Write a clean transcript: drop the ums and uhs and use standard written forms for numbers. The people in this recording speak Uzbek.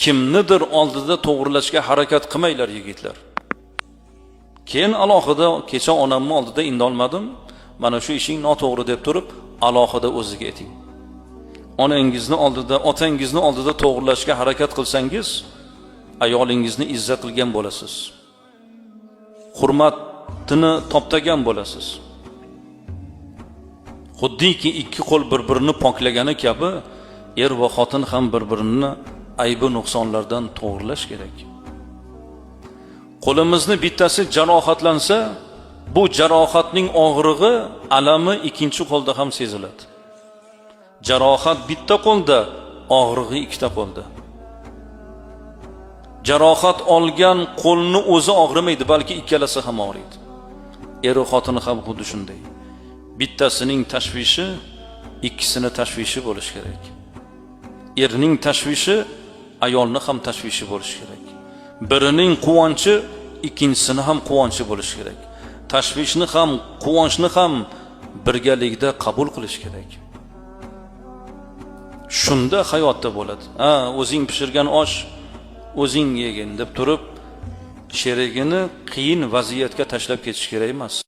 Kimnidir oldida to'g'rilashga harakat qilmanglar yigitlar. Keyin alohida kecha onamni oldida indolmadim, mana shu ishing noto'g'ri deb turib, alohida o'ziga ayting. Onangizni oldida, otangizni oldida to'g'rilashga harakat qilsangiz, ayolingizni izzat qilgan bo'lasiz. Hurmatini toptagan bo'lasiz. Xuddiki ikki qo'l bir-birini poklagani kabi, er va xotin ham bir-birini aybi nuqsonlardan to'g'rilash kerak. Qo'limizni bittasi jarohatlansa, bu jarohatning og'rig'i, alami ikkinchi qo'lda ham seziladi. Jarohat bitta qo'lda, og'rig'i ikkita qo'lda. Jarohat olgan qo'lni o'zi og'rimaydi, balki ikkalasi ham og'riydi. Er va xotini ham xuddi shunday. Bittasining tashvishi ikkisini tashvishi bo'lish kerak. Erning tashvishi ayolni ham tashvishi bo'lish kerak. Birining quvonchi ikkinchisini ham quvonchi bo'lish kerak. Tashvishni ham, quvonchni ham birgalikda qabul qilish kerak. Shunda hayotda bo'ladi. O'zing pishirgan osh o'zing yegin deb turib, sherigini qiyin vaziyatga tashlab ketish kerak emas.